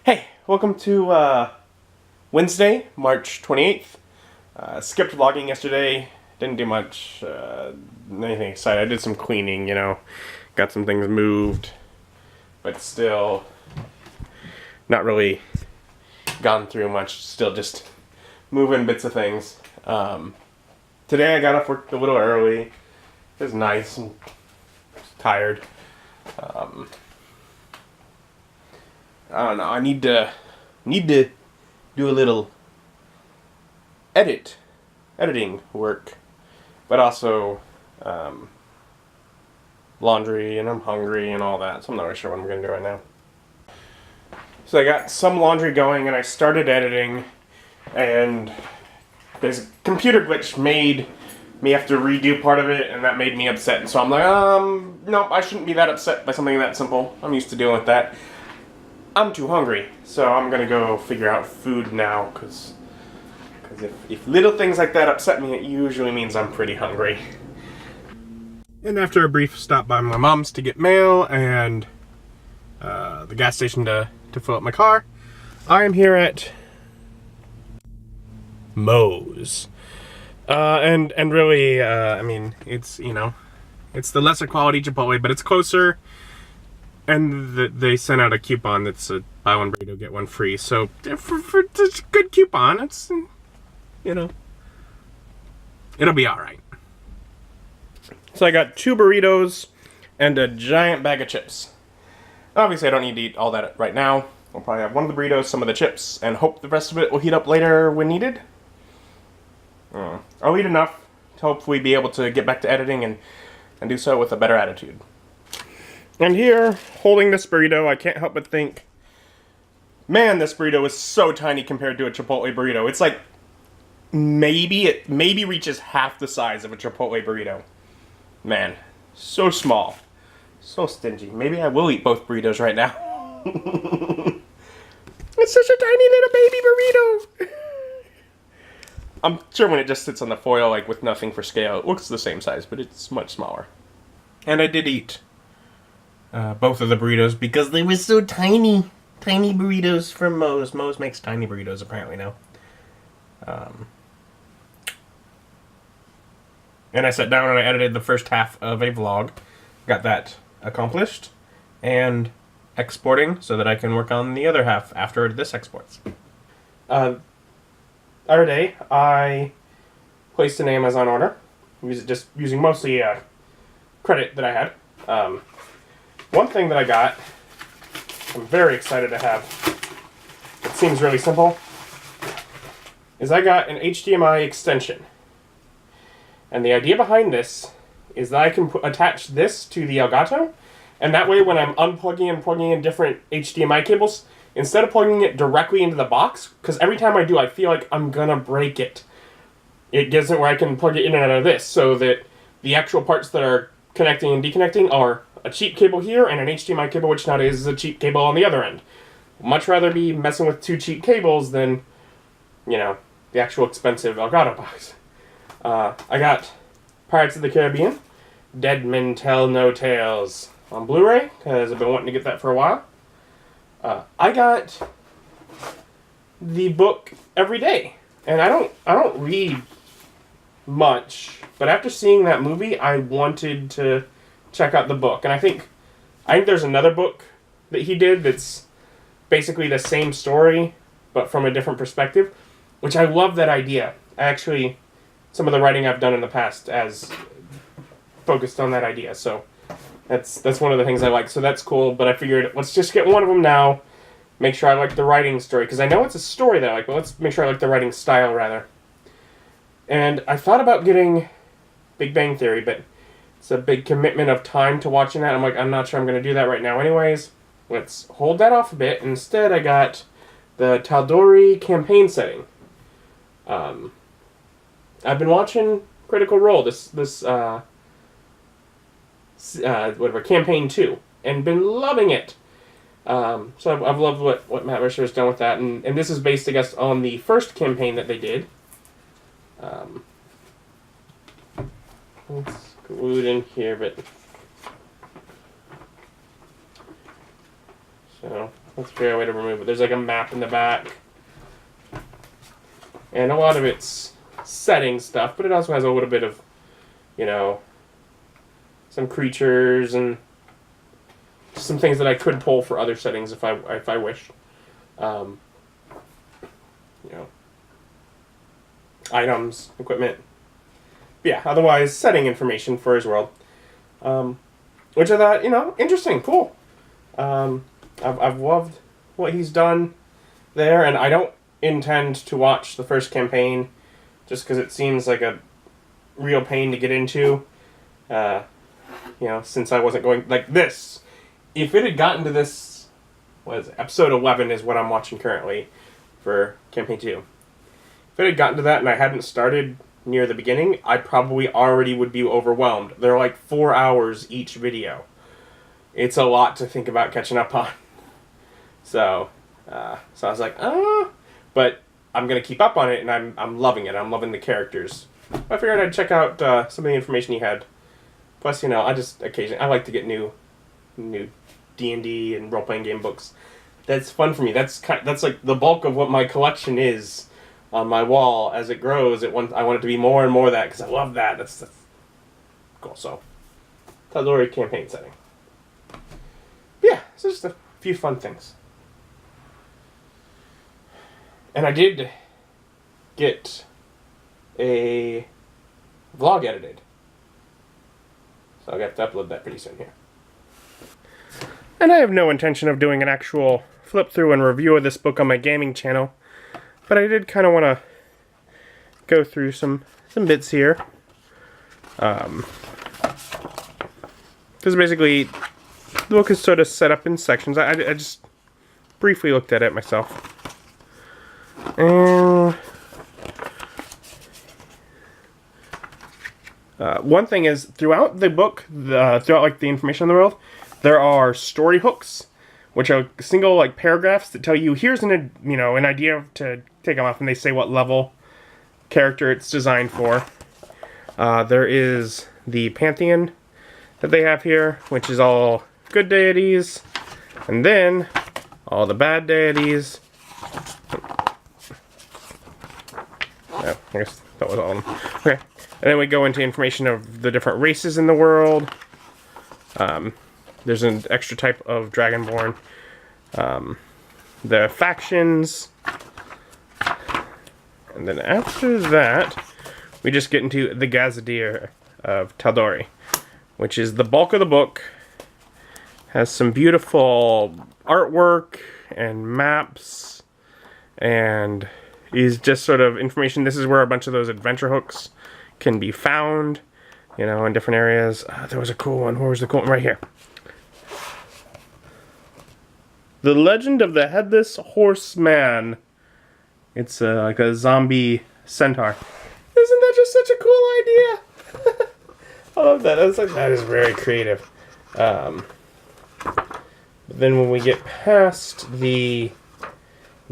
Hey, welcome to Wednesday, March 28th. Skipped vlogging yesterday. Didn't do much, anything exciting. I did some cleaning, got some things moved, but still not really gone through much. Still just moving bits of things. Today I got off work a little early. It was nice and tired. I don't know. I need to do a little editing work, but also laundry, and I'm hungry and all that. So I'm not really sure what I'm gonna do right now. So I got some laundry going, and I started editing, and there's a computer glitch made me have to redo part of it, and that made me upset. And so I'm like, nope, I shouldn't be that upset by something that simple. I'm used to dealing with that. I'm too hungry, so I'm gonna go figure out food now, because if little things like that upset me, it usually means I'm pretty hungry. And after a brief stop by my mom's to get mail and the gas station to fill up my car, I am here at Moe's. And really, I mean, it's, it's the lesser quality Chipotle, but it's closer. And they sent out a coupon that's a buy one burrito, get one free. So, it's a good coupon. It's, it'll be alright. So I got 2 burritos and a giant bag of chips. Obviously, I don't need to eat all that right now. I'll probably have one of the burritos, some of the chips, and hope the rest of it will heat up later when needed. I'll eat enough to hopefully be able to get back to editing and do so with a better attitude. And here, holding this burrito, I can't help but think, man, this burrito is so tiny compared to a Chipotle burrito. It's like, it maybe reaches half the size of a Chipotle burrito. Man, so small. So stingy. Maybe I will eat both burritos right now. It's such a tiny little baby burrito. I'm sure when it just sits on the foil, like with nothing for scale, it looks the same size, but it's much smaller. And I did eat both of the burritos because they were so tiny. Tiny burritos from Moe's. Moe's makes tiny burritos apparently now. And I sat down and I edited the first half of a vlog. Got that accomplished. And exporting so that I can work on the other half after this exports. Other day, I placed an Amazon order. Just using mostly credit that I had. One thing that I got, I'm very excited to have, it seems really simple, is I got an HDMI extension. And the idea behind this is that I can attach this to the Elgato, and that way when I'm unplugging and plugging in different HDMI cables, instead of plugging it directly into the box, because every time I do, I feel like I'm gonna break it. It gives it where I can plug it in and out of this, so that the actual parts that are connecting and deconnecting are a cheap cable here and an HDMI cable, which nowadays is a cheap cable on the other end. Much rather be messing with 2 cheap cables than, the actual expensive Elgato box. I got Pirates of the Caribbean, Dead Men Tell No Tales on Blu-ray, because I've been wanting to get that for a while. I got the book Every Day, and I don't read much, but after seeing that movie, I wanted to check out the book. And I think there's another book that he did that's basically the same story, but from a different perspective, which I love that idea. Actually, some of the writing I've done in the past has focused on that idea, so that's one of the things I like. So that's cool, but I figured let's just get one of them now, make sure I like the writing story, because I know it's a story that I like, but let's make sure I like the writing style, rather. And I thought about getting Big Bang Theory, but it's a big commitment of time to watching that. I'm not sure I'm going to do that right now anyways. Let's hold that off a bit. Instead, I got the Tal'Dorei campaign setting. I've been watching Critical Role, campaign 2, and been loving it. So I've loved what Matt Mercer has done with that, and this is based, I guess, on the first campaign that they did. It's glued in here, but so Let's figure out a way to remove it. There's like a map in the back. And a lot of it's setting stuff, but it also has a little bit of, you know, some creatures and some things that I could pull for other settings if I wished. You know, items, equipment. But yeah, otherwise setting information for his world. Which I thought, you know, interesting, cool. I've loved what he's done there, and I don't intend to watch the first campaign just because it seems like a real pain to get into. You know, since I wasn't going like this. If it had gotten to this, what is it? Episode 11 is what I'm watching currently for campaign 2. If it had gotten to that and I hadn't started near the beginning, I probably already would be overwhelmed. They're like 4 hours each video. It's a lot to think about catching up on. So I was like, but I'm gonna keep up on it, and I'm loving it. I'm loving the characters. I figured I'd check out some of the information he had. Plus, you know, I like to get new D&D and role-playing game books. That's fun for me. That's like the bulk of what my collection is on my wall. As it grows, I want it to be more and more of that because I love that. That's cool. So, Tal'Dorei campaign setting. But yeah, so just a few fun things. And I did get a vlog edited. So I'll have to upload that pretty soon here. And I have no intention of doing an actual flip through and review of this book on my gaming channel. But I did kind of want to go through some bits here. Because basically, the book is sort of set up in sections. I just briefly looked at it myself. And one thing is, throughout the book, throughout like the information on the world, there are story hooks, which are single like paragraphs that tell you here's an idea to take them off, and they say what level character it's designed for. There is the pantheon that they have here, which is all good deities, and then all the bad deities. Oh, I guess that was all of them. Okay. And then we go into information of the different races in the world. There's an extra type of Dragonborn. The factions. And then after that, we just get into the Gazadir of Tal'Dorei, which is the bulk of the book. Has some beautiful artwork and maps. And is just sort of information. This is where a bunch of those adventure hooks can be found, you know, in different areas. There was a cool one. Where was the cool one? Right here. The Legend of the Headless Horseman. It's like a zombie centaur. Isn't that just such a cool idea? I love that. That is very creative. But then when we get past the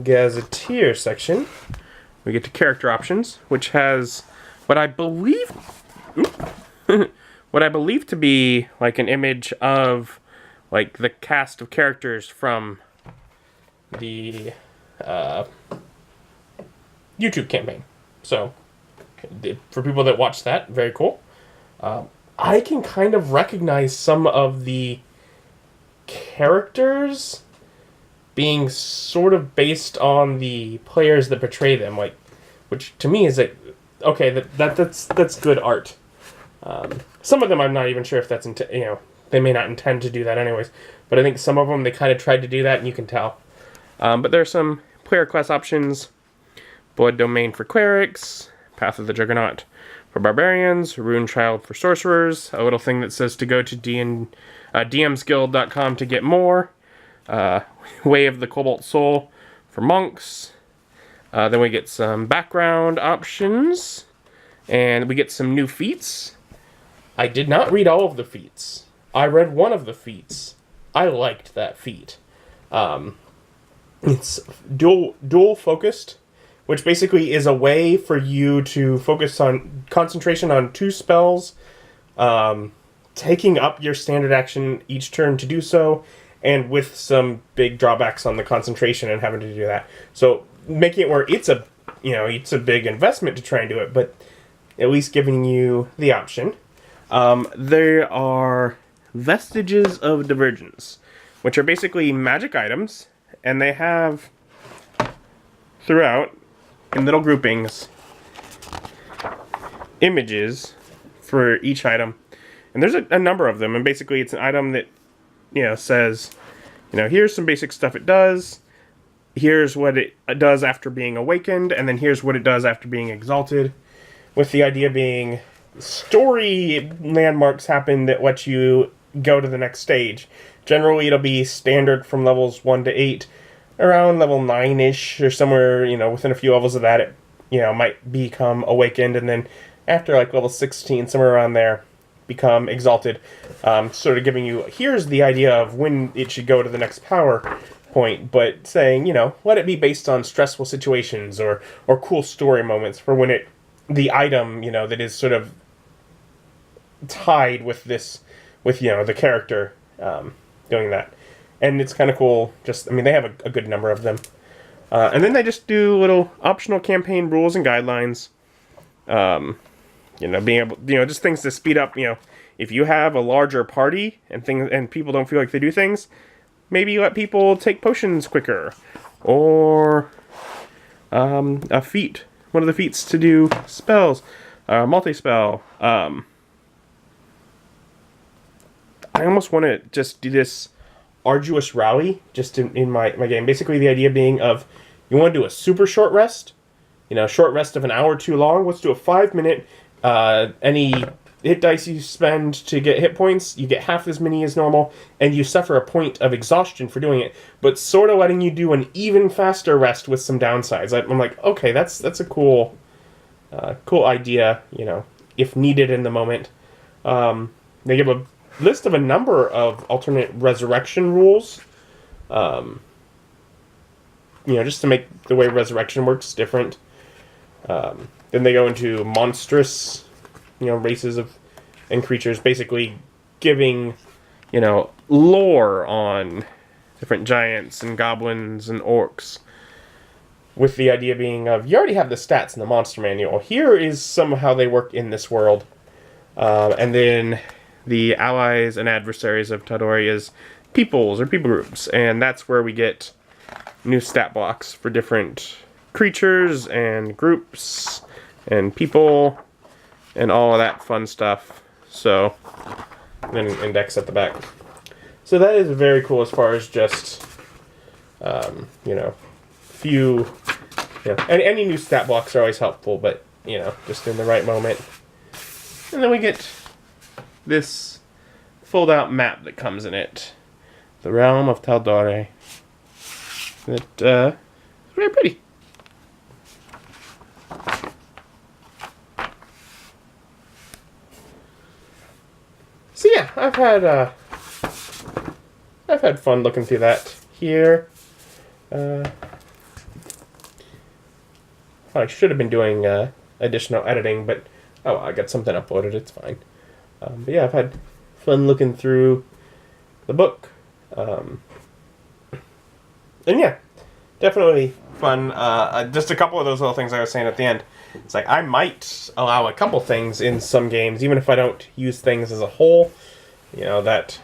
Gazetteer section, we get to character options, which has what I believe to be like an image of like the cast of characters from the YouTube campaign. So for people that watch that, very cool. I can kind of recognize some of the characters being sort of based on the players that portray them, like, which to me is like, okay, that's good art. Some of them I'm not even sure if that's they may not intend to do that anyways, but I think some of them they kind of tried to do that, and you can tell. But there are some player class options: Blood Domain for clerics, Path of the Juggernaut for barbarians, Rune Child for sorcerers. A little thing that says to go to dmsguild.com to get more. Way of the Cobalt Soul for monks. Then we get some background options, and we get some new feats. I did not read all of the feats. I read one of the feats. I liked that feat. It's dual focused, which basically is a way for you to focus on concentration on 2 spells, taking up your standard action each turn to do so, and with some big drawbacks on the concentration and having to do that. So making it where it's a big investment to try and do it, but at least giving you the option. There are Vestiges of Divergence, which are basically magic items, and they have throughout, in little groupings, images for each item. And there's a number of them, and basically it's an item that, says, here's some basic stuff it does, here's what it does after being awakened, and then here's what it does after being exalted, with the idea being story landmarks happen that let you go to the next stage. Generally, it'll be standard from levels 1 to 8. Around level 9-ish, or somewhere, within a few levels of that, it, might become awakened, and then after, like, level 16, somewhere around there, become exalted. Sort of giving you, here's the idea of when it should go to the next power point, but saying, let it be based on stressful situations, or cool story moments for when the item, that is sort of tied with the character doing that. And it's kind of cool. They have a good number of them. And then they just do little optional campaign rules and guidelines. Being able, just things to speed up, if you have a larger party and people don't feel like they do things, maybe let people take potions quicker. Or a feat. One of the feats to do spells. Multi-spell. I almost want to just do this arduous rally just in my game. Basically the idea being of, you want to do a super short rest, short rest of an hour too long. Let's do a 5-minute, any hit dice you spend to get hit points, you get half as many as normal, and you suffer a point of exhaustion for doing it, but sort of letting you do an even faster rest with some downsides. I'm like, okay, that's a cool idea, if needed in the moment. They give a list of a number of alternate resurrection rules, just to make the way resurrection works different. Then they go into monstrous, races and creatures, basically giving, lore on different giants and goblins and orcs, with the idea being of, you already have the stats in the monster manual. Here is some of how they work in this world. And then the allies and adversaries of Tal'Dorei is peoples or people groups, and that's where we get new stat blocks for different creatures and groups and people and all of that fun stuff. So, and an index at the back. So that is very cool as far as just, few, any new stat blocks are always helpful, but, just in the right moment. And then we get this fold-out map that comes in it. The Realm of Tal'Dorei. That, is very pretty. So yeah, I've had fun looking through that here. I should have been doing additional editing, but I got something uploaded, it's fine. But yeah, I've had fun looking through the book. And yeah, definitely fun. Just a couple of those little things I was saying at the end. It's like, I might allow a couple things in some games, even if I don't use things as a whole. That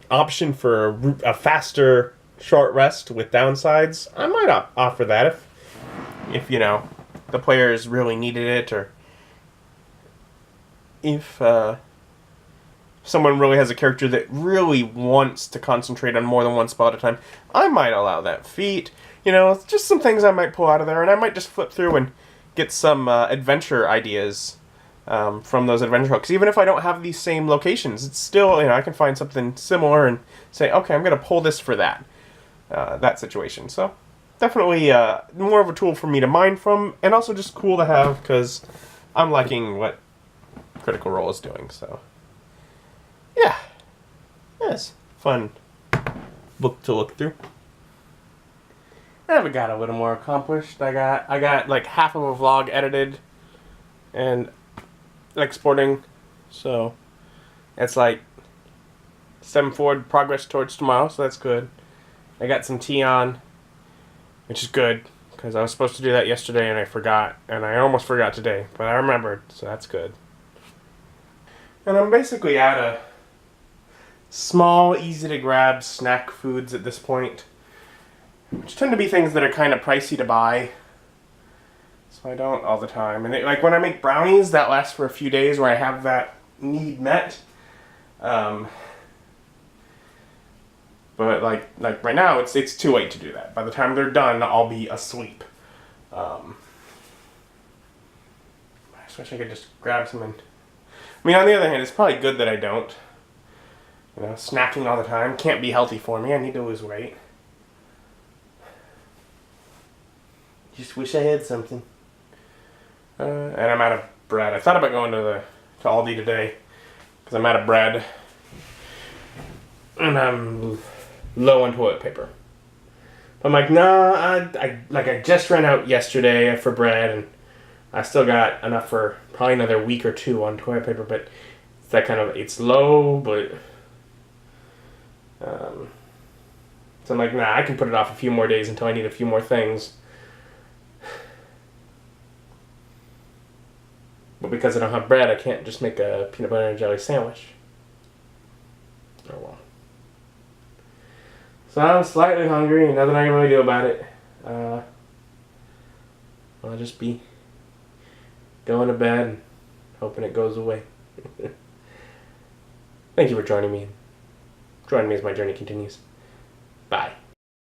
option for a faster short rest with downsides, I might offer that if the players really needed it, or if someone really has a character that really wants to concentrate on more than one spell at a time, I might allow that feat. Just some things I might pull out of there, and I might just flip through and get some adventure ideas from those adventure hooks. Even if I don't have these same locations, it's still, I can find something similar and say, okay, I'm going to pull this for that situation. So definitely more of a tool for me to mine from, and also just cool to have, because I'm liking what Critical Role is doing. So yeah, it's fun book to look through. I haven't got a little more accomplished. I got like half of a vlog edited and exporting, so It's like 7 forward progress towards tomorrow, so that's good. I got some tea on, which is good, because I was supposed to do that yesterday and I forgot, and I almost forgot today, but I remembered, so that's good. And I'm basically out of small, easy to grab snack foods at this point, which tend to be things that are kind of pricey to buy, so I don't all the time. And like when I make brownies, that lasts for a few days where I have that need met. But like right now, it's too late to do that. By the time they're done, I'll be asleep. I just wish I could just grab some and... I mean, on the other hand, it's probably good that I don't. You know, snacking all the time can't be healthy for me. I need to lose weight. Just wish I had something. And I'm out of bread. I thought about going to Aldi today because I'm out of bread and I'm low on toilet paper. But I'm like, nah. I just ran out yesterday for bread, and I still got enough for probably another week or two on toilet paper. But it's that kind of, it's low, but so I'm like, nah. I can put it off a few more days until I need a few more things. But because I don't have bread, I can't just make a peanut butter and jelly sandwich. Oh well. So I'm slightly hungry, and nothing I can really do about it. I'll just be going to bed and hoping it goes away. Thank you for joining me. Join me as my journey continues. Bye.